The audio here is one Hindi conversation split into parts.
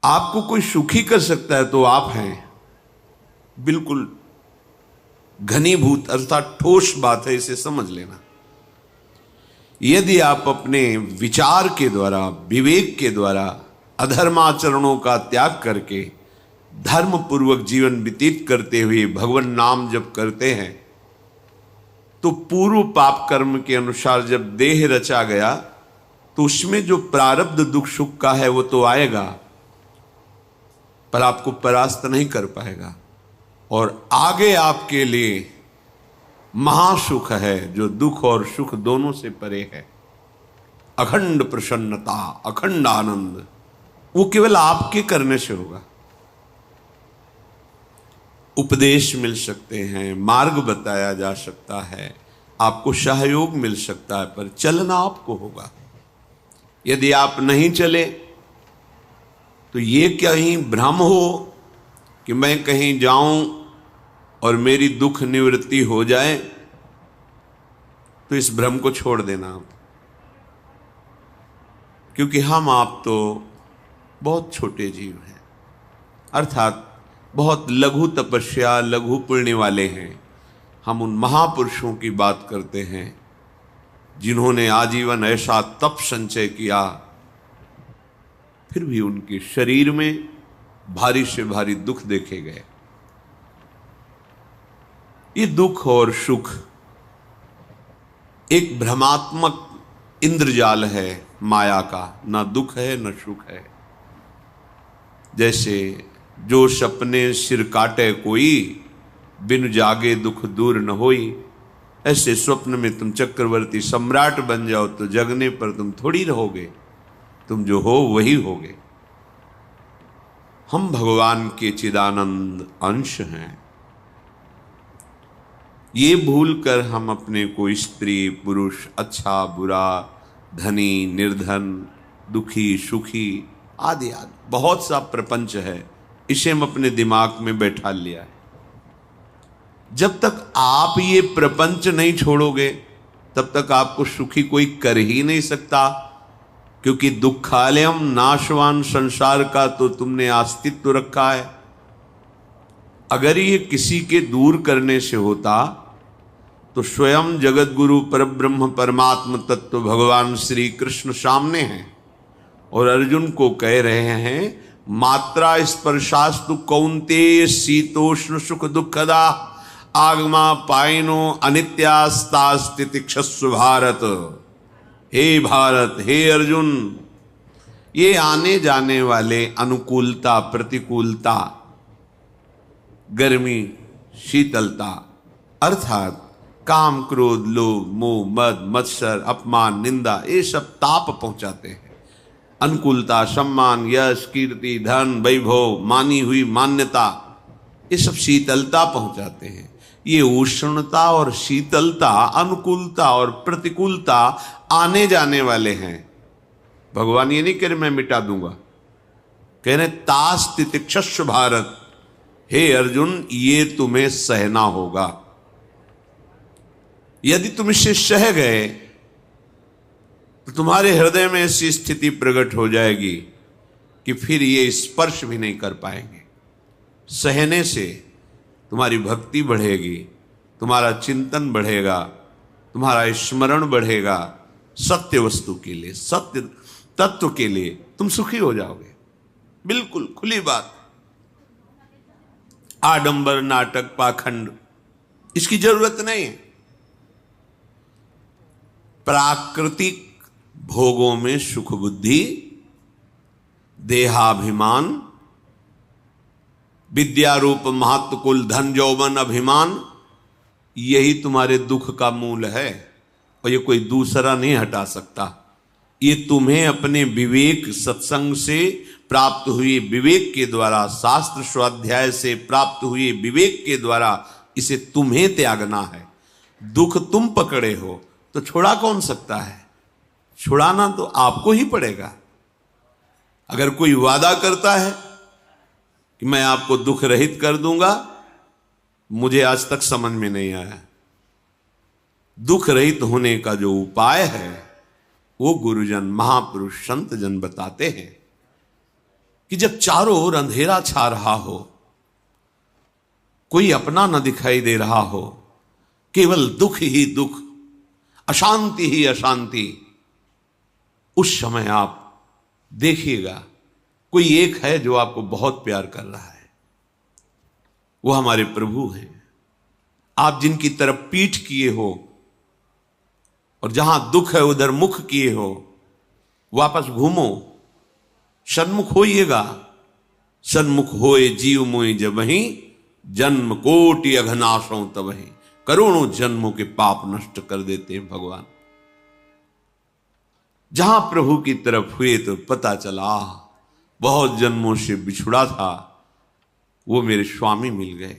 आपको कोई सुखी कर सकता है तो आप हैं। बिल्कुल घनीभूत अर्थात ठोस बात है, इसे समझ लेना। यदि आप अपने विचार के द्वारा, विवेक के द्वारा अधर्माचरणों का त्याग करके धर्म पूर्वक जीवन व्यतीत करते हुए भगवान नाम जप करते हैं, तो पूर्व पाप कर्म के अनुसार जब देह रचा गया तो उसमें जो प्रारब्ध दुख सुख का है वो तो आएगा, पर आपको परास्त नहीं कर पाएगा। और आगे आपके लिए महासुख है जो दुख और सुख दोनों से परे है। अखंड प्रसन्नता, अखंड आनंद, वो केवल आपके करने से होगा। उपदेश मिल सकते हैं, मार्ग बताया जा सकता है, आपको सहयोग मिल सकता है, पर चलना आपको होगा। यदि आप नहीं चले तो ये कहीं भ्रम हो कि मैं कहीं जाऊं और मेरी दुख निवृत्ति हो जाए, तो इस भ्रम को छोड़ देना आप। क्योंकि हम आप तो बहुत छोटे जीव हैं, अर्थात बहुत लघु तपस्या, लघु पुण्य वाले हैं। हम उन महापुरुषों की बात करते हैं जिन्होंने आजीवन ऐसा तप संचय किया, फिर भी उनके शरीर में भारी से भारी दुख देखे गए। ये दुख और सुख एक भ्रमात्मक इंद्रजाल है माया का, ना दुख है न सुख है। जैसे जो सपने सिर काटे कोई, बिन जागे दुख दूर न होई, ऐसे स्वप्न में तुम चक्रवर्ती सम्राट बन जाओ तो जगने पर तुम थोड़ी रहोगे, तुम जो हो वही होगे। हम भगवान के चिदानंद अंश हैं। ये भूल कर हम अपने को स्त्री पुरुष, अच्छा बुरा, धनी निर्धन, दुखी सुखी आदि आदि बहुत सा प्रपंच है, इसे हम अपने दिमाग में बैठा लिया है। जब तक आप ये प्रपंच नहीं छोड़ोगे तब तक आपको सुखी कोई कर ही नहीं सकता, क्योंकि दुखालयम नाशवान संसार का तो तुमने अस्तित्व रखा है। अगर ये किसी के दूर करने से होता तो स्वयं जगत गुरु परब्रह्म परमात्म तत्व भगवान श्री कृष्ण सामने हैं और अर्जुन को कह रहे हैं, मात्रा स्पर्शास्तु कौन्तेय शीतोष्ण सुख दुखदा आगमा पायनो अनित्यास्तास्तितिक्षस्व भारत। हे भारत, हे अर्जुन, ये आने जाने वाले अनुकूलता प्रतिकूलता, गर्मी शीतलता, अर्थात काम क्रोध लोभ मोह मद मत्सर अपमान निंदा, ये सब ताप पहुंचाते हैं। अनुकूलता सम्मान यश कीर्ति धन वैभव मानी हुई मान्यता, ये सब शीतलता पहुंचाते हैं। ये उष्णता और शीतलता, अनुकूलता और प्रतिकूलता आने जाने वाले हैं। भगवान ये नहीं कह रहे मैं मिटा दूंगा, कह रहे तास तितिक्षस्व भारत, हे अर्जुन ये तुम्हें सहना होगा। यदि तुम इसे सह गए तो तुम्हारे हृदय में ऐसी स्थिति प्रकट हो जाएगी कि फिर ये स्पर्श भी नहीं कर पाएंगे। सहने से तुम्हारी भक्ति बढ़ेगी, तुम्हारा चिंतन बढ़ेगा, तुम्हारा स्मरण बढ़ेगा, सत्य वस्तु के लिए, सत्य तत्व के लिए तुम सुखी हो जाओगे। बिल्कुल खुली बात। आडंबर नाटक पाखंड इसकी जरूरत नहीं है। प्राकृतिक भोगों में सुख बुद्धि, देहाभिमान, विद्या रूप महत्व कुल धन यौवन अभिमान, यही तुम्हारे दुख का मूल है और ये कोई दूसरा नहीं हटा सकता। ये तुम्हें अपने विवेक सत्संग से प्राप्त हुए विवेक के द्वारा, शास्त्र स्वाध्याय से प्राप्त हुए विवेक के द्वारा इसे तुम्हें त्यागना है। दुख तुम पकड़े हो तो छुड़ा कौन सकता है? छुड़ाना तो आपको ही पड़ेगा। अगर कोई वादा करता है कि मैं आपको दुख रहित कर दूंगा, मुझे आज तक समझ में नहीं आया। दुख रहित होने का जो उपाय है वो गुरुजन महापुरुष संत जन बताते हैं। कि जब चारों ओर अंधेरा छा रहा हो, कोई अपना न दिखाई दे रहा हो, केवल दुख ही दुख, अशांति ही अशांति, उस समय आप देखिएगा कोई एक है जो आपको बहुत प्यार कर रहा है। वो हमारे प्रभु हैं। आप जिनकी तरफ पीठ किए हो और जहां दुख है उधर मुख किए हो, वापस घूमो, सन्मुख होइएगा। सन्मुख होए जीव मोय जब वहीं, जन्म कोटि अघनाशों तब वहीं। करोड़ों जन्मों के पाप नष्ट कर देते हैं भगवान। जहां प्रभु की तरफ हुए तो पता चला बहुत जन्मों से बिछुड़ा था, वो मेरे स्वामी मिल गए।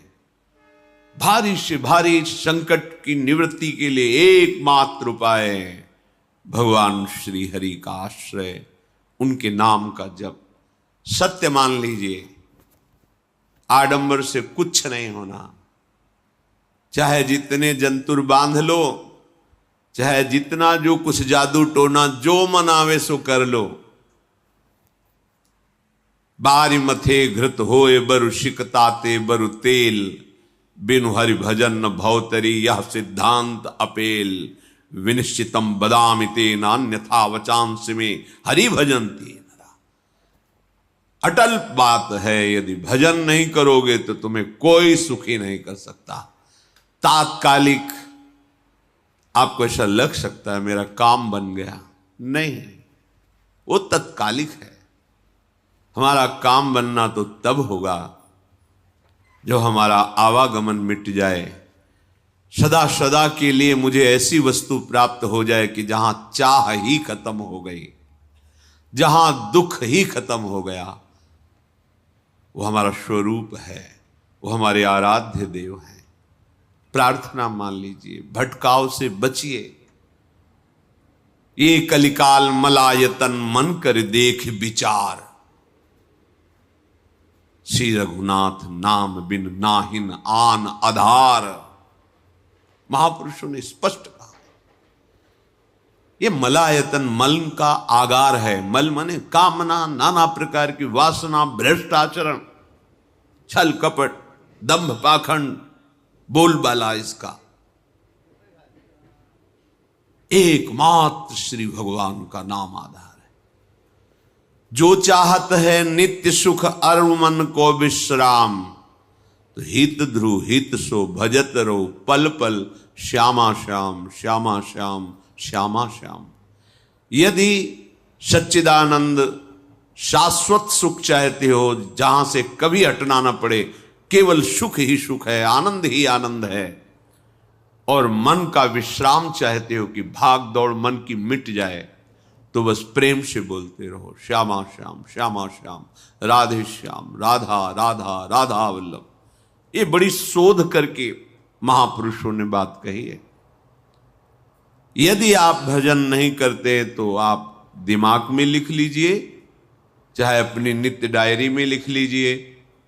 भारी से भारी संकट की निवृत्ति के लिए एकमात्र उपाय भगवान श्री हरि का आश्रय, उनके नाम का जप। सत्य मान लीजिए, आडंबर से कुछ नहीं होना। चाहे जितने जंतुर बांध लो, चाहे जितना जो कुछ जादू टोना जो मन आवे सो कर लो, बारी मथे घृत होए बरु शिकताते बरु तेल, बिनु हरि भजन न भवतरी यह सिद्धांत अपेल। विनिश्चितम बदामिते नान्यथा वचांस में हरि भजन्ति नरा। अटल बात है, यदि भजन नहीं करोगे तो तुम्हें कोई सुखी नहीं कर सकता। तात्कालिक आपको ऐसा लग सकता है मेरा काम बन गया, नहीं, वो तत्कालिक है। हमारा काम बनना तो तब होगा जो हमारा आवागमन मिट जाए, सदा सदा के लिए मुझे ऐसी वस्तु प्राप्त हो जाए कि जहां चाह ही खत्म हो गई, जहां दुख ही खत्म हो गया। वो हमारा स्वरूप है, वो हमारे आराध्य देव हैं। प्रार्थना मान लीजिए, भटकाव से बचिए। ये कलिकाल मलायतन मन कर देख विचार, श्री रघुनाथ नाम बिन नाहिन आन आधार। महापुरुषों ने स्पष्ट कहा, ये मलायतन मल का आगार है। मल माने कामना, नाना प्रकार की वासना, भ्रष्ट आचरण, छल कपट, दंभ पाखंड, बोलबाला, इसका एकमात्र श्री भगवान का नाम आधार है। जो चाहत है नित्य सुख अरु मन को विश्राम, तो हित ध्रुव हित सो भजत रहो पल पल श्यामा श्याम श्यामा श्याम श्यामा श्याम। यदि सच्चिदानंद शाश्वत सुख चाहते हो, जहां से कभी हटना ना पड़े, केवल सुख ही सुख है, आनंद ही आनंद है, और मन का विश्राम चाहते हो कि भाग दौड़ मन की मिट जाए, तो बस प्रेम से बोलते रहो श्यामा श्याम श्यामा श्याम, राधे श्याम, राधा राधा राधा वल्लभ। ये बड़ी शोध करके महापुरुषों ने बात कही है। यदि आप भजन नहीं करते तो आप दिमाग में लिख लीजिए, चाहे अपनी नित्य डायरी में लिख लीजिए,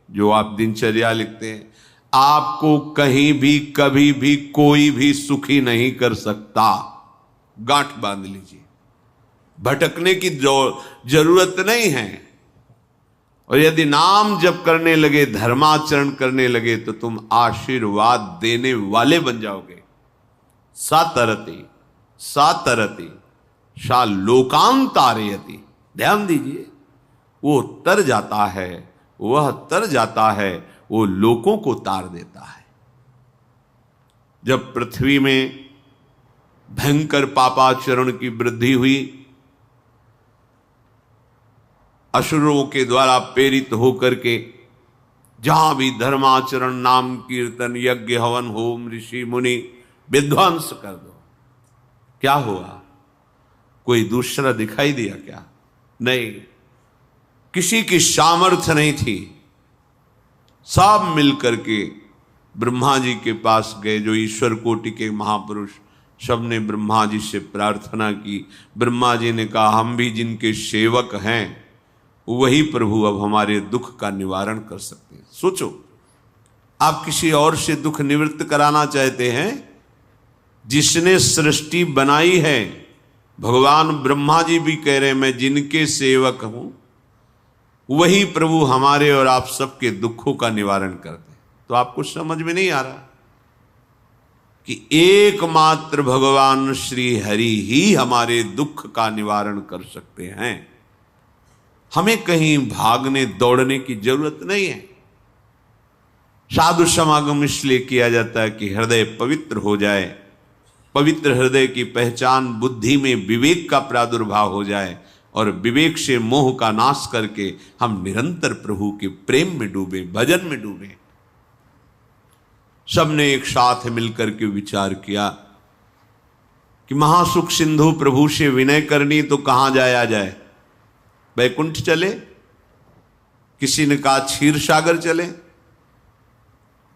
जो आप दिनचर्या लिखते हैं। आपको कहीं भी कभी भी कोई भी सुखी नहीं कर सकता, गांठ बांध लीजिए। भटकने की जरूरत नहीं है। और यदि नाम जप करने लगे, धर्माचरण करने लगे, तो तुम आशीर्वाद देने वाले बन जाओगे। सातरति सातरति सा लोकांतारयति। ध्यान दीजिए, वो तर जाता है, वह तर जाता है, वो लोकों को तार देता है। जब पृथ्वी में भयंकर पापाचरण की वृद्धि हुई, असुरों के द्वारा प्रेरित होकर के जहां भी धर्माचरण, नाम कीर्तन, यज्ञ, हवन, होम, ऋषि मुनि विध्वंस कर दो, क्या हुआ? कोई दूसरा दिखाई दिया क्या? नहीं, किसी की सामर्थ्य नहीं थी। सब मिलकर के ब्रह्मा जी के पास गए, जो ईश्वर कोटि के महापुरुष, सबने ब्रह्मा जी से प्रार्थना की। ब्रह्मा जी ने कहा, हम भी जिनके सेवक हैं, वही प्रभु अब हमारे दुख का निवारण कर सकते हैं। सोचो, आप किसी और से दुख निवृत्त कराना चाहते हैं? जिसने सृष्टि बनाई है, भगवान ब्रह्मा जी भी कह रहे हैं, मैं जिनके सेवक हूं, वही प्रभु हमारे और आप सबके दुखों का निवारण करते हैं। तो आपको समझ में नहीं आ रहा कि एकमात्र भगवान श्री हरि ही हमारे दुख का निवारण कर सकते हैं। हमें कहीं भागने दौड़ने की जरूरत नहीं है। साधु समागम इसलिए किया जाता है कि हृदय पवित्र हो जाए, पवित्र हृदय की पहचान बुद्धि में विवेक का प्रादुर्भाव हो जाए और विवेक से मोह का नाश करके हम निरंतर प्रभु के प्रेम में डूबे, भजन में डूबे। सबने एक साथ मिलकर के विचार किया कि महासुख सिंधु प्रभु से विनय करनी तो कहां जाया जाए, वैकुंठ चले, किसी ने कहा क्षीर सागर चले।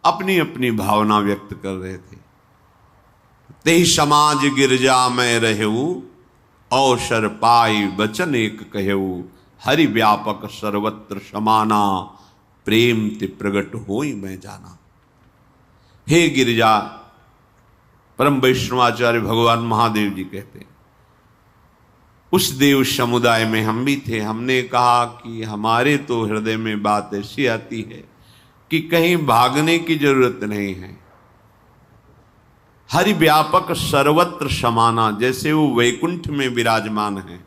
अपनी अपनी भावना व्यक्त कर रहे थे। तेहि समाज गिरजा में रहेऊ, अवसर पाई वचन एक कहेऊ, हरि व्यापक सर्वत्र समाना, प्रेम ते प्रगट होई मैं जाना। हे गिरिजा, परम वैष्णवाचार्य भगवान महादेव जी कहते हैं, उस देव समुदाय में हम भी थे। हमने कहा कि हमारे तो हृदय में बात ऐसी आती है कि कहीं भागने की जरूरत नहीं है। हरि व्यापक सर्वत्र समाना, जैसे वो वैकुंठ में विराजमान है,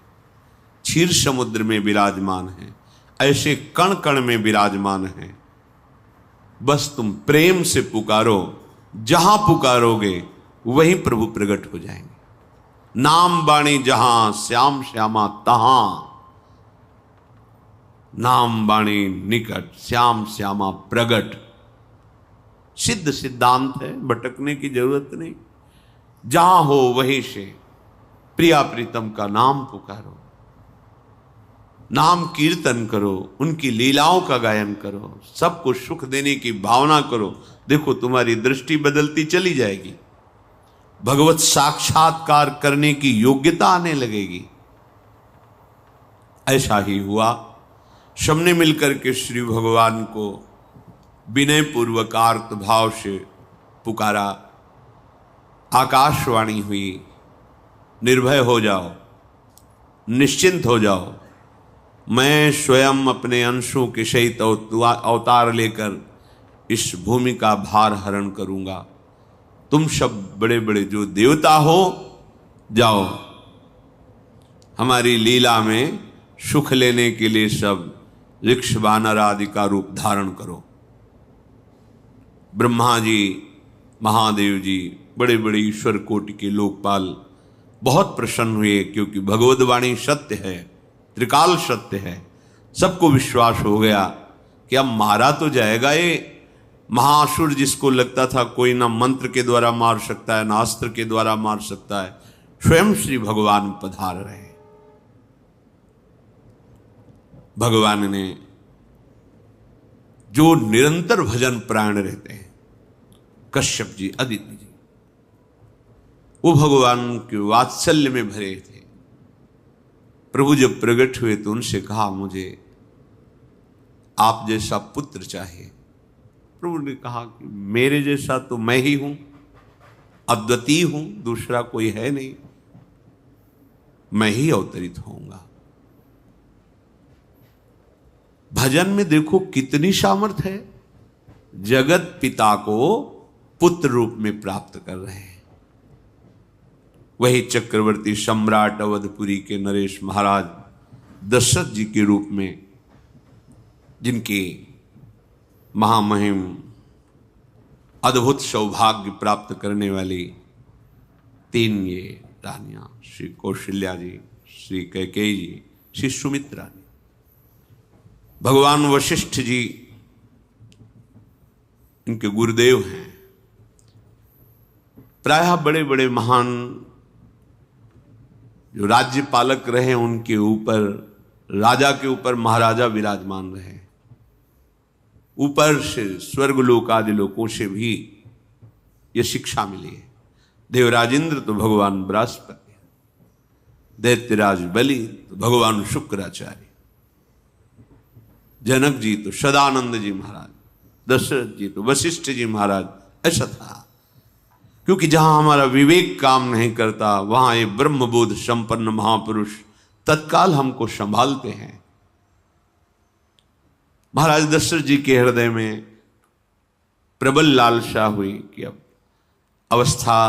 क्षीर समुद्र में विराजमान है, ऐसे कण कण में विराजमान है। बस तुम प्रेम से पुकारो, जहां पुकारोगे वहीं प्रभु प्रकट हो जाएंगे। नाम बाणी जहां श्याम श्यामा तहां, नाम बाणी निकट श्याम श्यामा प्रगट। सिद्ध सिद्धांत है, भटकने की जरूरत नहीं। जहां हो वहीं से प्रिया प्रीतम का नाम पुकारो, नाम कीर्तन करो, उनकी लीलाओं का गायन करो, सबको सुख देने की भावना करो। देखो तुम्हारी दृष्टि बदलती चली जाएगी, भगवत साक्षात्कार करने की योग्यता आने लगेगी। ऐसा ही हुआ। सबने मिलकर के श्री भगवान को विनय पूर्वक आर्त भाव से पुकारा। आकाशवाणी हुई, निर्भय हो जाओ, निश्चिंत हो जाओ, मैं स्वयं अपने अंशों के सहित अवतार लेकर इस भूमि का भार हरण करूंगा। तुम सब बड़े बड़े जो देवता हो, जाओ हमारी लीला में सुख लेने के लिए सब वृक्ष वानर आदि का रूप धारण करो। ब्रह्मा जी, महादेव जी, बड़े बड़े ईश्वर कोटि के लोकपाल बहुत प्रसन्न हुए, क्योंकि भगवद वाणी सत्य है, त्रिकाल सत्य है। सबको विश्वास हो गया कि अब मारा तो जाएगा ये महासुर, जिसको लगता था कोई ना मंत्र के द्वारा मार सकता है ना अस्त्र के द्वारा मार सकता है। स्वयं श्री भगवान पधार रहे। भगवान ने जो निरंतर भजन प्राण रहते हैं, कश्यप जी, अदिति जी, वो भगवान के वात्सल्य में भरे थे। प्रभु जब प्रकट हुए तो उनसे कहा, मुझे आप जैसा पुत्र चाहिए। प्रभु ने कहा कि मेरे जैसा तो मैं ही हूं, अद्वितीय हूं, दूसरा कोई है नहीं, मैं ही अवतरित होऊंगा। भजन में देखो कितनी सामर्थ्य है। जगत पिता को पुत्र रूप में प्राप्त कर रहे हैं। वही चक्रवर्ती सम्राट अवधपुरी के नरेश महाराज दशरथ जी के रूप में, जिनके महामहिम अद्भुत सौभाग्य प्राप्त करने वाली तीन ये रानियां, श्री कौशल्या जी, श्री कैकेयी जी, श्री सुमित्रा जी। भगवान वशिष्ठ जी इनके गुरुदेव हैं। प्रायः बड़े बड़े महान जो राज्य पालक रहे, उनके ऊपर, राजा के ऊपर महाराजा विराजमान रहे। ऊपर से स्वर्गलोक आदि लोकों से भी यह शिक्षा मिली है। देवराजेंद्र तो भगवान बृहस्पति, दैत्यराज बलि तो भगवान शुक्राचार्य, जनक जी तो सदानंद जी महाराज, दशरथ जी तो वशिष्ठ जी महाराज। ऐसा था, क्योंकि जहां हमारा विवेक काम नहीं करता, वहां ये ब्रह्मबोध संपन्न महापुरुष तत्काल हमको संभालते हैं। महाराज दशरथ जी के हृदय में प्रबल लालसा हुई कि अब अवस्था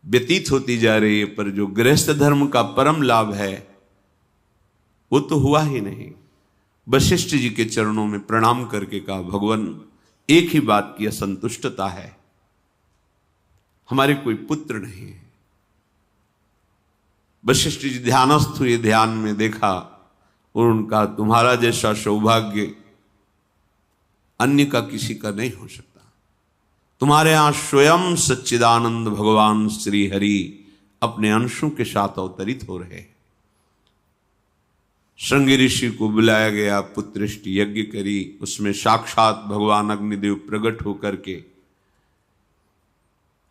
व्यतीत होती जा रही है, पर जो गृहस्थ धर्म का परम लाभ है वो तो हुआ ही नहीं। वशिष्ठ जी के चरणों में प्रणाम करके कहा, भगवान एक ही बात की असंतुष्टता है, हमारे कोई पुत्र नहीं है। वशिष्ठ जी ध्यानस्थ हुए, ध्यान में देखा और उनका, तुम्हारा जैसा सौभाग्य अन्य का किसी का नहीं हो सकता। तुम्हारे यहां स्वयं सच्चिदानंद भगवान श्री हरि अपने अंशों के साथ अवतरित हो रहे। श्रृंगी ऋषि को बुलाया गया, पुत्रेष्टि यज्ञ करी, उसमें साक्षात भगवान अग्निदेव प्रकट होकर के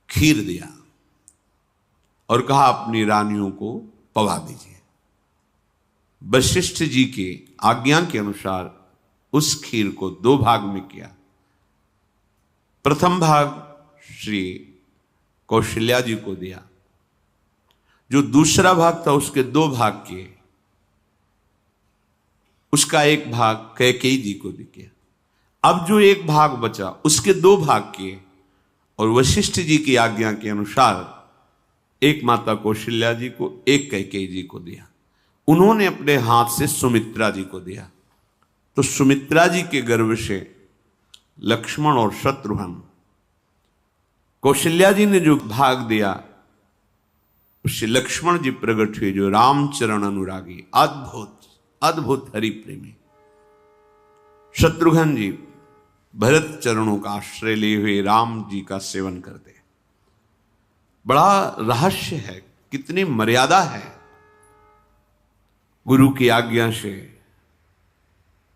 खीर दिया और कहा अपनी रानियों को पवा दीजिए। वशिष्ठ जी के आज्ञा के अनुसार उस खीर को 2 भाग में किया। प्रथम भाग श्री कौशल्या जी को दिया, जो दूसरा भाग था उसके 2 भाग किए, उसका 1 भाग कैकेयी जी को दिया। अब जो 1 भाग बचा उसके 2 भाग किए और वशिष्ठ जी की आज्ञा के अनुसार एक माता कौशल्या जी को, एक कैकेयी जी को दिया। उन्होंने अपने हाथ से सुमित्रा जी को दिया, तो सुमित्रा जी के गर्भ से लक्ष्मण और शत्रुघ्न, कौशल्या जी ने जो भाग दिया उससे लक्ष्मण जी प्रकट हुए, जो रामचरण अनुरागी, अद्भुत अद्भुत हरि प्रेमी। शत्रुघ्न जी भरत चरणों का आश्रय लिए हुए राम जी का सेवन करते। बड़ा रहस्य है, कितनी मर्यादा है गुरु की आज्ञा से।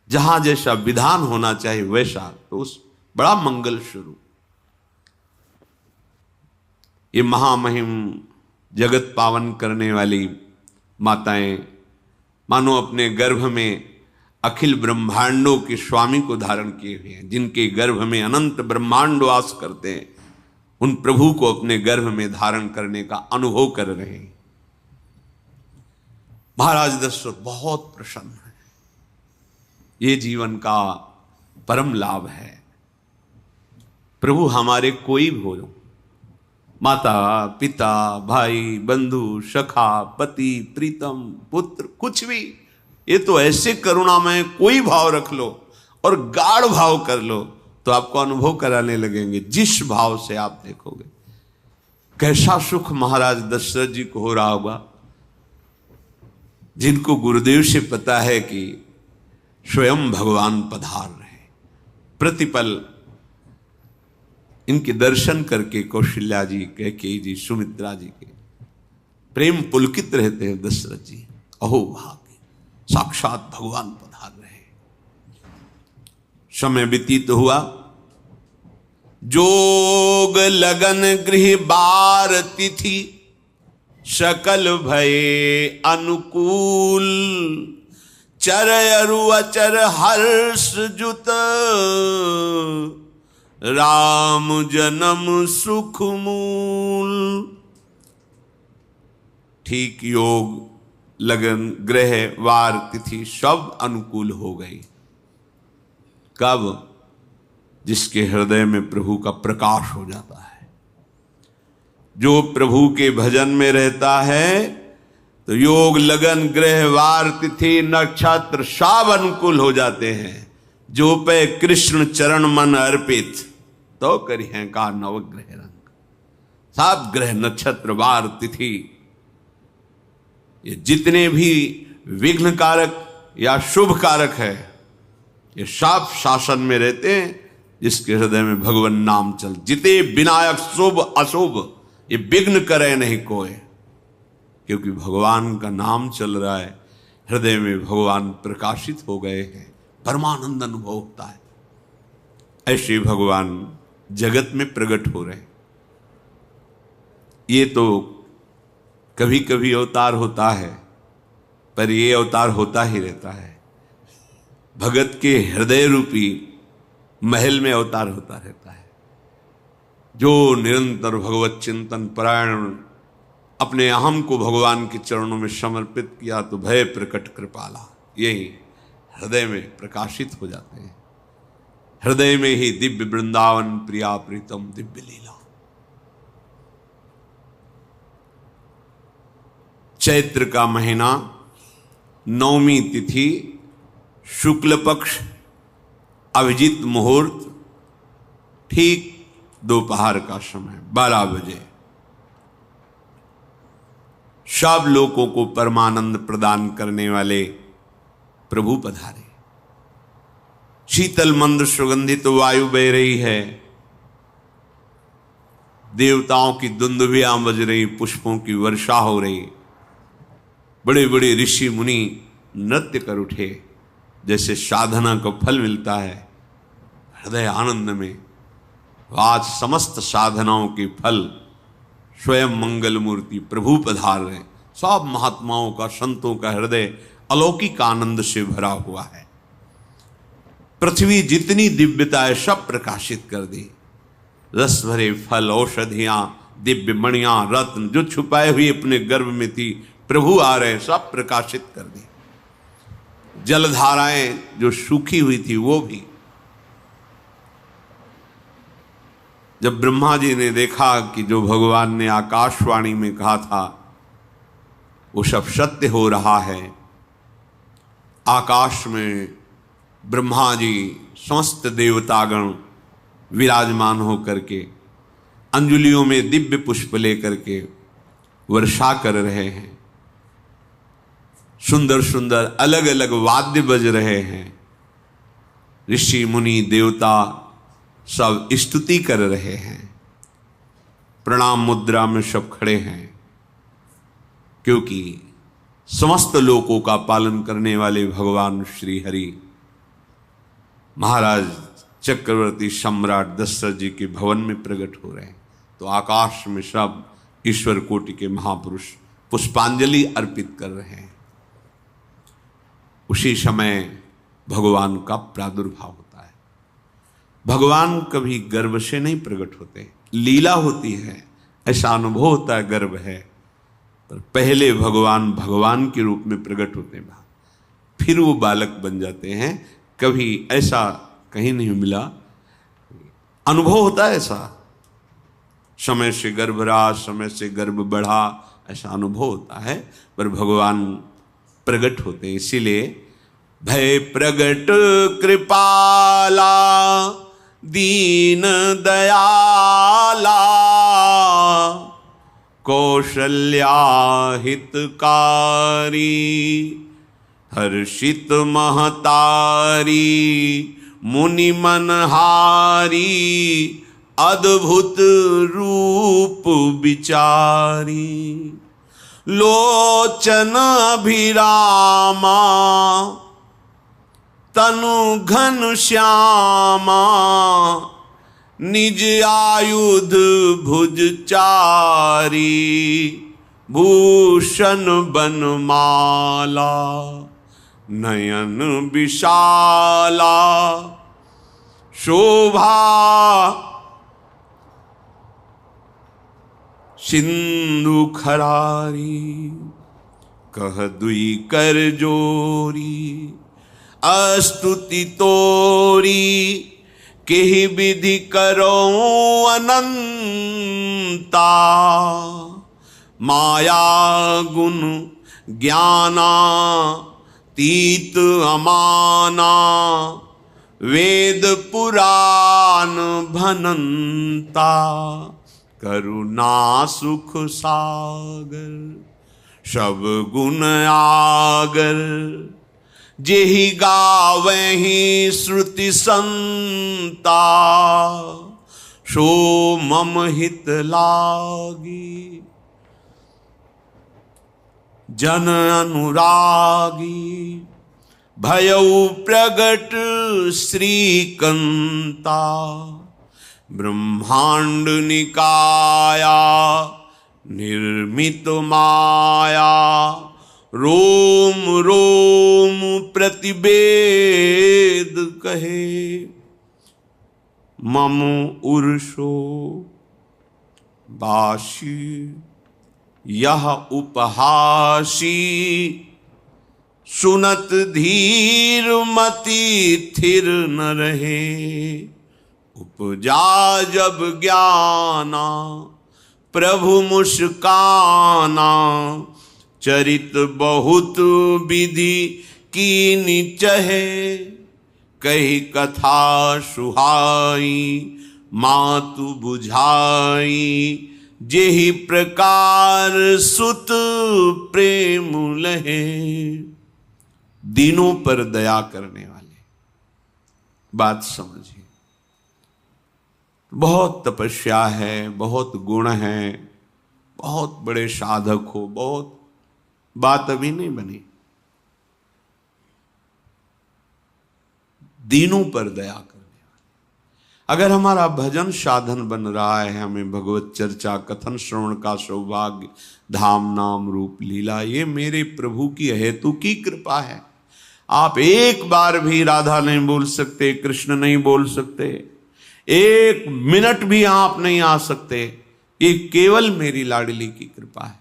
जहां जैसा विधान होना चाहिए वैसा, तो उस बड़ा मंगल शुरू। ये महामहिम जगत पावन करने वाली माताएं मानो अपने गर्भ में अखिल ब्रह्मांडों के स्वामी को धारण किए हुए हैं, जिनके गर्भ में अनंत ब्रह्मांड वास करते हैं, उन प्रभु को अपने गर्भ में धारण करने का अनुभव कर रहे हैं। महाराज दशरथ बहुत प्रसन्न है। ये जीवन का परम लाभ है। प्रभु हमारे कोई भी हो, माता पिता भाई बंधु सखा पति प्रीतम पुत्र, कुछ भी, ये तो ऐसे करुणामय कोई भाव रख लो और गाढ़ भाव कर लो तो आपको अनुभव कराने लगेंगे। जिस भाव से आप देखोगे कैसा सुख महाराज दशरथ जी को हो रहा होगा, जिनको गुरुदेव से पता है कि स्वयं भगवान पधार रहे। प्रतिपल इनके दर्शन करके कौशल्या जी, कैकेयी जी, सुमित्रा जी के प्रेम पुलकित रहते हैं। दशरथ जी, अहो भाग्य, साक्षात भगवान पधार रहे। समय व्यतीत हुआ, जोग लगन गृह बार तिथि, सकल भये अनुकूल, चर अरु अचर हर्ष जुत, राम जन्म सुख मूल। ठीक योग लगन ग्रह वार तिथि सब अनुकूल हो गई। कब? जिसके हृदय में प्रभु का प्रकाश हो जाता है। जो प्रभु के भजन में रहता है तो योग लगन ग्रह वार तिथि नक्षत्र सब अनुकूल हो जाते हैं। जो पे कृष्ण चरण मन अर्पित, तो करी हैं का नवग्रह रंग। सब ग्रह नक्षत्र वार तिथि, ये जितने भी विघ्न कारक या शुभ कारक है, ये सब शासन में रहते हैं जिसके हृदय में भगवान नाम चल। जिते विनायक शुभ अशुभ, ये विघ्न करे नहीं कोई, क्योंकि भगवान का नाम चल रहा है, हृदय में भगवान प्रकाशित हो गए हैं, परमानंद अनुभव होता है। ऐसे भगवान जगत में प्रकट हो रहे। ये तो कभी कभी अवतार होता है, पर ये अवतार होता ही रहता है। भगत के हृदय रूपी महल में अवतार होता रहता है। जो निरंतर भगवत चिंतन परायण अपने अहम को भगवान के चरणों में समर्पित किया, तो भय प्रकट कृपाला, यही हृदय में प्रकाशित हो जाते हैं। हृदय में ही दिव्य वृंदावन प्रिया प्रीतम दिव्य लीला। चैत्र का महीना, नवमी तिथि, शुक्ल पक्ष, अभिजीत मुहूर्त, ठीक दोपहर का समय 12 बजे सब लोगों को परमानंद प्रदान करने वाले प्रभु पधारे। शीतल मंद सुगंधित वायु बह रही है, देवताओं की दुंदुभियां बज रही, पुष्पों की वर्षा हो रही, बड़े बड़े ऋषि मुनि नृत्य कर उठे। जैसे साधना को फल मिलता है हृदय आनंद में, आज समस्त साधनाओं के फल स्वयं मंगल मूर्ति प्रभु पधार रहे। सब महात्माओं का, संतों का हृदय अलौकिक आनंद से भरा हुआ है। पृथ्वी जितनी दिव्यता है सब प्रकाशित कर दी। रस भरे फल, औषधियां, दिव्य मणियां, रत्न जो छुपाए हुए अपने गर्भ में थी, प्रभु आ रहे, सब प्रकाशित कर दी। जलधाराएं जो सूखी हुई थी वो भी। जब ब्रह्मा जी ने देखा कि जो भगवान ने आकाशवाणी में कहा था वो सब सत्य हो रहा है, आकाश में ब्रह्मा जी समस्त देवतागण विराजमान होकर के अंजलियों में दिव्य पुष्प लेकर के वर्षा कर रहे हैं, सुंदर सुंदर अलग अलग वाद्य बज रहे हैं, ऋषि मुनि देवता सब स्तुति कर रहे हैं, प्रणाम मुद्रा में सब खड़े हैं, क्योंकि समस्त लोकों का पालन करने वाले भगवान श्री हरि महाराज चक्रवर्ती सम्राट दशरथ जी के भवन में प्रकट हो रहे हैं। तो आकाश में सब ईश्वर कोटि के महापुरुष पुष्पांजलि अर्पित कर रहे हैं। उसी समय भगवान का प्रादुर्भाव होता है। भगवान कभी गर्भ से नहीं प्रकट होते, लीला होती है, ऐसा अनुभव होता है गर्भ है, पर पहले भगवान भगवान के रूप में प्रकट होते हैं, फिर वो बालक बन जाते हैं। कभी ऐसा कहीं नहीं मिला, अनुभव होता है ऐसा, समय से गर्भ रहा, समय से गर्भ बढ़ा, ऐसा अनुभव होता है, पर भगवान प्रकट होते हैं। इसीलिए भय प्रगट कृपाला दीन दयाला कौशल्या हितकारी हर्षित महतारी मुनि मनहारी अद्भुत रूप विचारी लोचन अभिरामा तनु घन श्यामा निज आयुध भुज चारी भूषण बनमाला नयन विशाला शोभा सिंधु खरारी कह दुई कर जोरी अस्तुति तोरी केहि विधि करो अनंता माया गुण ज्ञाना तीत अमाना वेद पुराण भनंता करुणा सुख सागर सब गुण आगर जेहि गावहि श्रुति संता सो मम हित लागी जन अनुरागी भयउ प्रगट श्रीकंता ब्रह्मांड निकाया निर्मित माया रोम रोम प्रतिवेद कहे मम उर्षो बाशी यह उपहासी सुनत धीर मति थिर न रहे। उपजा जब ज्ञाना प्रभु मुस्काना, चरित बहुत विधि कीनी चहे। कही कथा सुहाई मातु बुझाई, जेहि प्रकार सुत प्रेम लहे। दीनों पर दया करने वाले, बात समझिए। बहुत तपस्या है, बहुत गुण है, बहुत बड़े साधक हो, बहुत बात अभी नहीं बनी। दीनों पर दया करने वाले। अगर हमारा भजन साधन बन रहा है, हमें भगवत चर्चा कथन श्रवण का सौभाग्य, धाम नाम रूप लीला, ये मेरे प्रभु की हेतु की कृपा है। आप एक बार भी राधा नहीं बोल सकते, कृष्ण नहीं बोल सकते, एक मिनट भी आप नहीं आ सकते, ये केवल मेरी लाडली की कृपा है।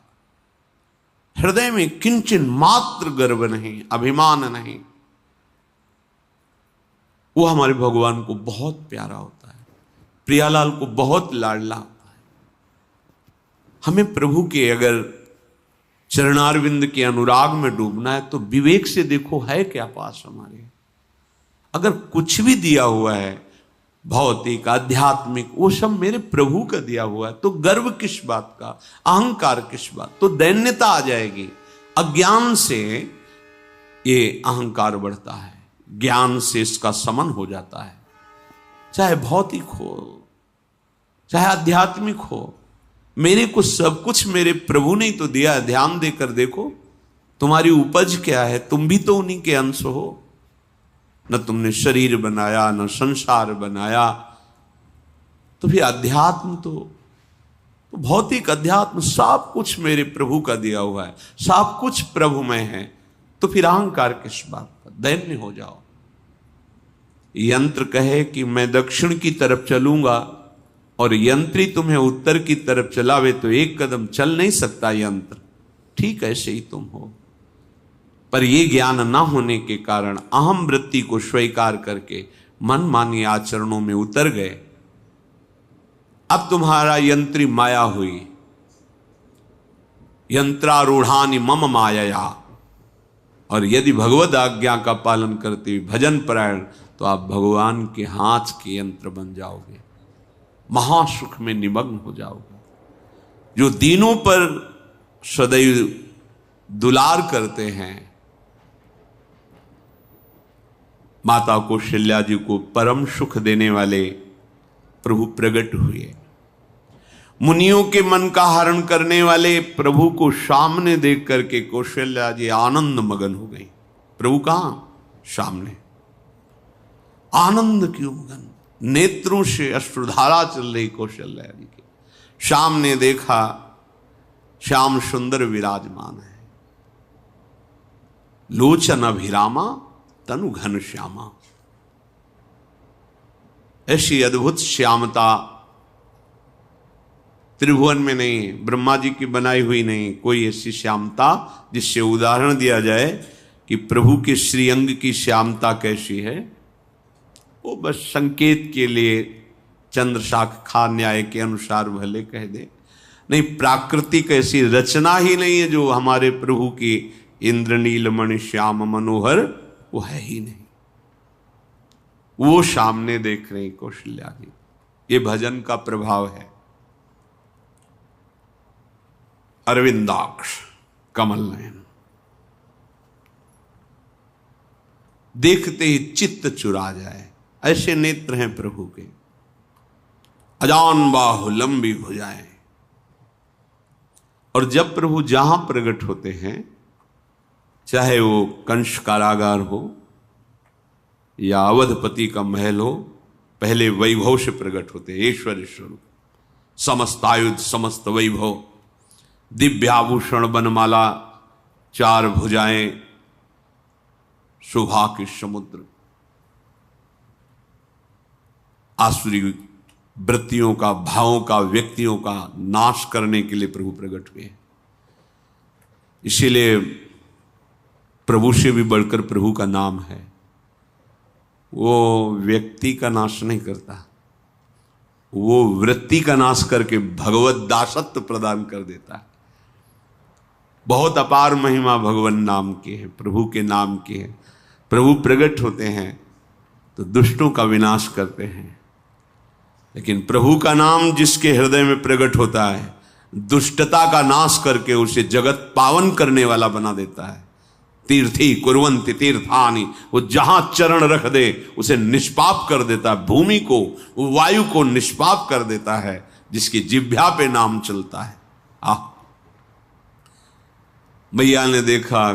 हृदय में किंचन मात्र गर्व नहीं, अभिमान नहीं। वो हमारे भगवान को बहुत प्यारा होता है, प्रियालाल को बहुत लाडला होता है। हमें प्रभु के अगर चरणारविंद के अनुराग में डूबना है तो विवेक से देखो है क्या पास हमारे। अगर कुछ भी दिया हुआ है भौतिक आध्यात्मिक, वो सब मेरे प्रभु का दिया हुआ है, तो गर्व किस बात का, अहंकार किस बात, तो दैन्यता आ जाएगी। अज्ञान से ये अहंकार बढ़ता है, ज्ञान से इसका समन हो जाता है। चाहे भौतिक हो चाहे आध्यात्मिक हो, मेरे को सब कुछ मेरे प्रभु ने तो दिया है। ध्यान देकर देखो तुम्हारी उपज क्या है, तुम भी तो उन्हीं के अंश हो। न तुमने शरीर बनाया, न संसार बनाया, तो फिर अध्यात्म तो भौतिक अध्यात्म सब कुछ मेरे प्रभु का दिया हुआ है, सब कुछ प्रभु में है, तो फिर अहंकार किस बात का, दैन्य हो जाओ। यंत्र कहे कि मैं दक्षिण की तरफ चलूंगा और यंत्री तुम्हें उत्तर की तरफ चलावे तो एक कदम चल नहीं सकता यंत्र, ठीक ऐसे ही तुम हो। पर यह ज्ञान न होने के कारण अहम वृत्ति को स्वीकार करके मनमानी आचरणों में उतर गए। अब तुम्हारा यंत्री माया हुई, यंत्रारूढ़ानि मम मायया। और यदि भगवद आज्ञा का पालन करते हुए भजन परायण, तो आप भगवान के हाथ के यंत्र बन जाओगे, महासुख में निमग्न हो जाओगे। जो दीनों पर सदैव दुलार करते हैं, माता कौशल्या जी को परम सुख देने वाले प्रभु प्रकट हुए। मुनियों के मन का हरण करने वाले प्रभु को सामने देख करके कौशल्या जी आनंद मगन हो गई। प्रभु कहां? सामने। आनंद क्यों मगन? नेत्रों से अश्रुधारा चल रही कौशल्या जी के सामने देखा, श्याम सुंदर विराजमान है, लोचन अभिरामा तनु घन श्यामा। ऐसी अद्भुत श्यामता त्रिभुवन में नहीं, ब्रह्मा जी की बनाई हुई नहीं कोई ऐसी श्यामता जिससे उदाहरण दिया जाए कि प्रभु के श्रीअंग की श्यामता कैसी है। वो बस संकेत के लिए चंद्र शाखा न्याय के अनुसार भले कह दे, नहीं प्राकृतिक ऐसी रचना ही नहीं है जो हमारे प्रभु की इंद्रनीलमणि श्याम मनोहर वो है ही नहीं। वो सामने देख रहे कौशल्या जी, ये भजन का प्रभाव है। अरविंदाक्ष कमल नयन, देखते ही चित्त चुरा जाए, ऐसे नेत्र हैं प्रभु के। अजान बाहु लंबी भुजाएं। और जब प्रभु जहां प्रकट होते हैं, चाहे वो कंस कारागार हो या अवधपति का महल हो, पहले वैभव से प्रकट होते हैं। ऐश्वर्य स्वरूप, समस्त आयुध, समस्त वैभव, दिव्याभूषण, बनमाला, चार भुजाएं, शोभा के समुद्र, आसुरी वृत्तियों का, भावों का, व्यक्तियों का नाश करने के लिए प्रभु प्रकट हुए। इसीलिए प्रभु से भी बढ़कर प्रभु का नाम है। वो व्यक्ति का नाश नहीं करता, वो वृत्ति का नाश करके भगवत दासत्व प्रदान कर देता है। बहुत अपार महिमा भगवान नाम की है, प्रभु के नाम की है। प्रभु प्रकट होते हैं तो दुष्टों का विनाश करते हैं, लेकिन प्रभु का नाम जिसके हृदय में प्रकट होता है दुष्टता का नाश करके उसे जगत पावन करने वाला बना देता है। तीर्थी कुर्वन्ति तीर्थानि, वो जहां चरण रख दे उसे निष्पाप कर देता है। भूमि को, वायु को निष्पाप कर देता है जिसकी जिह्वा पे नाम चलता है। मैया ने देखा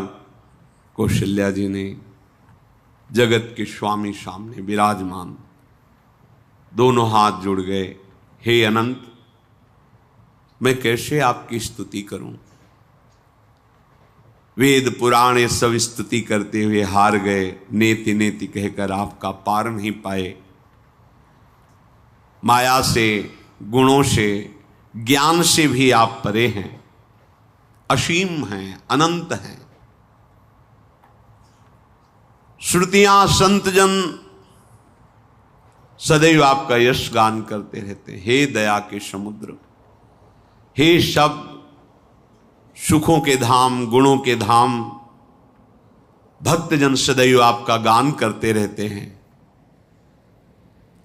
कौशल्या जी ने जगत के स्वामी सामने विराजमान, दोनों हाथ जुड़ गए। हे अनंत, मैं कैसे आपकी स्तुति करूं? वेद पुराण ये सब स्तुति करते हुए हार गए, नेति नेति कहकर आपका पार नहीं पाए। माया से, गुणों से, ज्ञान से भी आप परे हैं, असीम हैं, अनंत हैं। श्रुतियां संतजन सदैव आपका यश गान करते रहते हैं। हे दया के समुद्र, हे शब्द, सुखों के धाम, गुणों के धाम, भक्तजन सदैव आपका गान करते रहते हैं।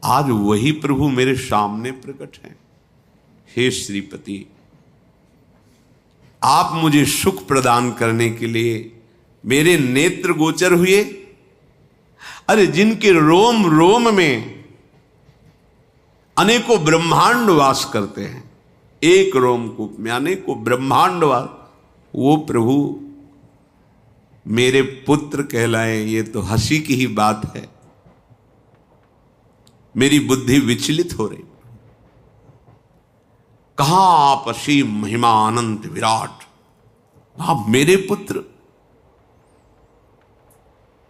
आज वही प्रभु मेरे सामने प्रकट हैं। हे श्रीपति, आप मुझे सुख प्रदान करने के लिए मेरे नेत्र गोचर हुए। अरे जिनके रोम रोम में अनेकों ब्रह्मांड वास करते हैं, एक रोमकूप में अनेकों ब्रह्मांड वास, वो प्रभु मेरे पुत्र कहलाए, ये तो हंसी की ही बात है। मेरी बुद्धि विचलित हो रही। कहां आप असीम महिमा अनंत विराट, आप मेरे पुत्र।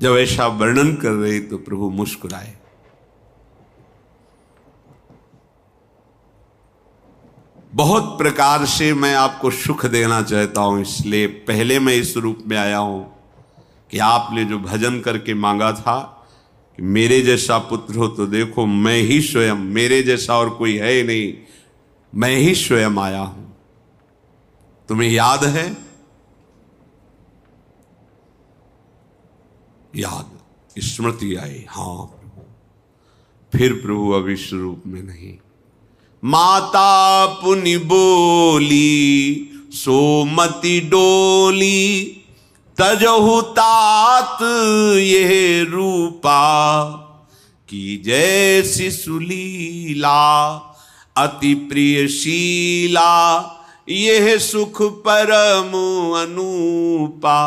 जब ऐसा वर्णन कर रहे तो प्रभु मुस्कुराए। बहुत प्रकार से मैं आपको सुख देना चाहता हूं, इसलिए पहले मैं इस रूप में आया हूं कि आपने जो भजन करके मांगा था कि मेरे जैसा पुत्र हो, तो देखो मैं ही स्वयं, मेरे जैसा और कोई है ही नहीं, मैं ही स्वयं आया हूं। तुम्हें याद है? याद, स्मृति आई। हाँ प्रभु। फिर प्रभु अब इस रूप में नहीं। माता पुनि बोली सोमति डोली, तजहु तात ये रूपा, की जैसी सुलीला अति प्रियशीला, यह सुख परम अनूपा।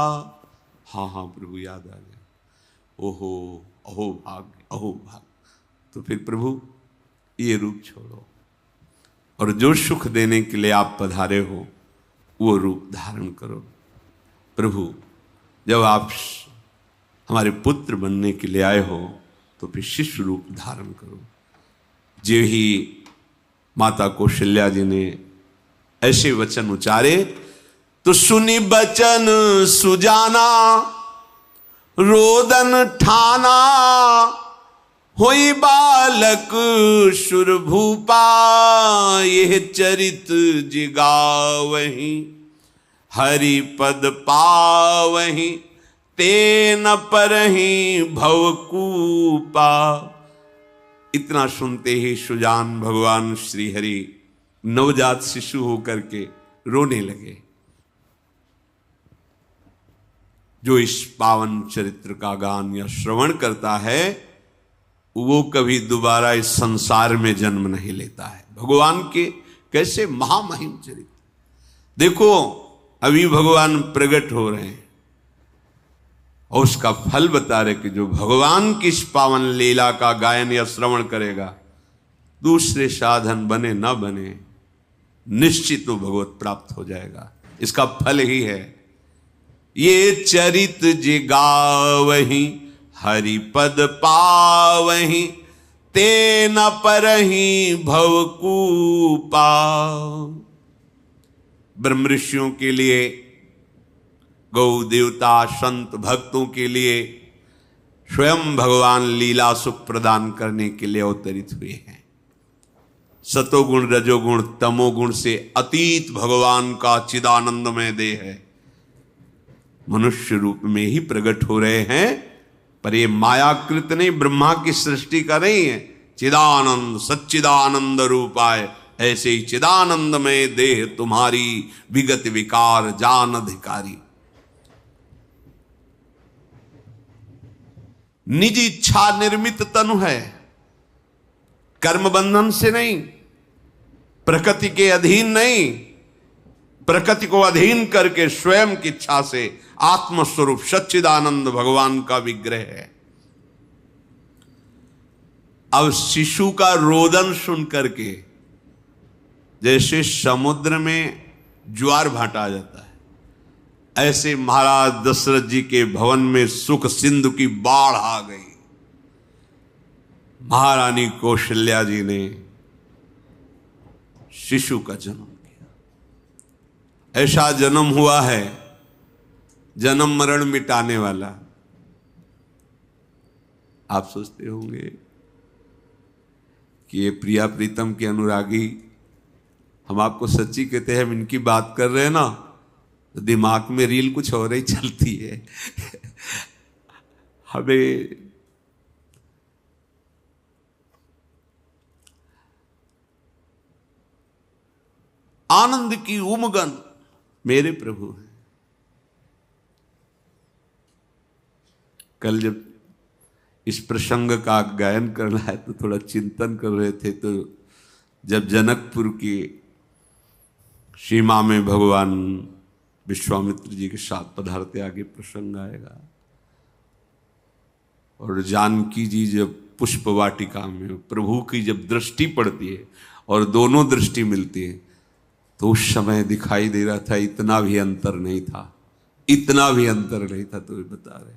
हाँ हाँ प्रभु याद आ गया। ओहो, अहो भाग्य, अहो भाग्य। तो फिर प्रभु ये रूप छोड़ो और जो सुख देने के लिए आप पधारे हो वो रूप धारण करो। प्रभु जब आप हमारे पुत्र बनने के लिए आए हो तो फिर शिष्य रूप धारण करो। जो ही माता कौशल्या जी ने ऐसे वचन उचारे तो सुनी बचन सुजाना, रोदन ठाना, होई बालक सुरभूपा, यह चरित जिगावहीं, हरि पद पावहीं, तेन परहीं भवकूपा। इतना सुनते ही सुजान भगवान श्री हरि नवजात शिशु होकर के रोने लगे। जो इस पावन चरित्र का गान या श्रवण करता है वो कभी दोबारा इस संसार में जन्म नहीं लेता है। भगवान के कैसे महामहिम चरित्र। देखो अभी भगवान प्रकट हो रहे हैं और उसका फल बता रहे कि जो भगवान की इस पावन लीला का गायन या श्रवण करेगा, दूसरे साधन बने न बने, निश्चित वो भगवत प्राप्त हो जाएगा। इसका फल ही है ये चरित जिगावहीं, हरि पद पावहीं, तेन परहीं भवकूपा। ब्रह्म ऋषियों के लिए गौ देवता संत भक्तों के लिए स्वयं भगवान लीला सुख प्रदान करने के लिए अवतरित हुए हैं। सतोगुण रजोगुण तमोगुण से अतीत भगवान का चिदानंदमय देह है, मनुष्य रूप में ही प्रकट हो रहे हैं। पर ये मायाकृत नहीं, ब्रह्मा की सृष्टि का नहीं है। चिदानंद सच्चिदानंद रूपाय, ऐसे ही चिदानंदमय देह तुम्हारी विगत विकार जान अधिकारी। निज इच्छा निर्मित तनु है, कर्म बंधन से नहीं, प्रकृति के अधीन नहीं, प्रकृति को अधीन करके स्वयं की इच्छा से आत्मस्वरूप सच्चिदानंद भगवान का विग्रह है। अब शिशु का रोदन सुन करके जैसे समुद्र में ज्वार भाटा आ जाता है, ऐसे महाराज दशरथ जी के भवन में सुख सिंधु की बाढ़ आ गई। महारानी कौशल्या जी ने शिशु का जन्म किया। ऐसा जन्म हुआ है जन्म मरण मिटाने वाला। आप सोचते होंगे कि ये प्रिया प्रीतम के अनुरागी, हम आपको सच्ची कहते हैं, हम इनकी बात कर रहे हैं ना तो दिमाग में रील कुछ और ही चलती है। हमें आनंद की उमगन मेरे प्रभु हैं। कल जब इस प्रसंग का गायन करना है तो थोड़ा चिंतन कर रहे थे, तो जब जनकपुर की सीमा में भगवान विश्वामित्र जी के साथ पधारते, आगे प्रसंग आएगा, और जानकी जी जब पुष्प वाटिका में प्रभु की जब दृष्टि पड़ती है और दोनों दृष्टि मिलती है, तो उस समय दिखाई दे रहा था इतना भी अंतर नहीं था, इतना भी अंतर नहीं था। तो बता रहे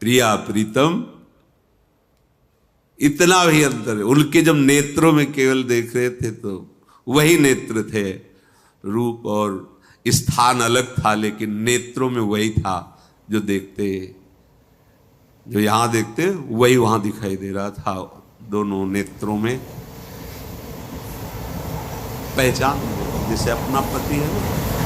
प्रिया प्रीतम, इतना भी अंतर है। उनके जब नेत्रों में केवल देख रहे थे तो वही नेत्र थे, रूप और स्थान अलग था, लेकिन नेत्रों में वही था जो देखते, जो यहां देखते वही वहां दिखाई दे रहा था। दोनों नेत्रों में पहचान, जैसे अपना पति है ना,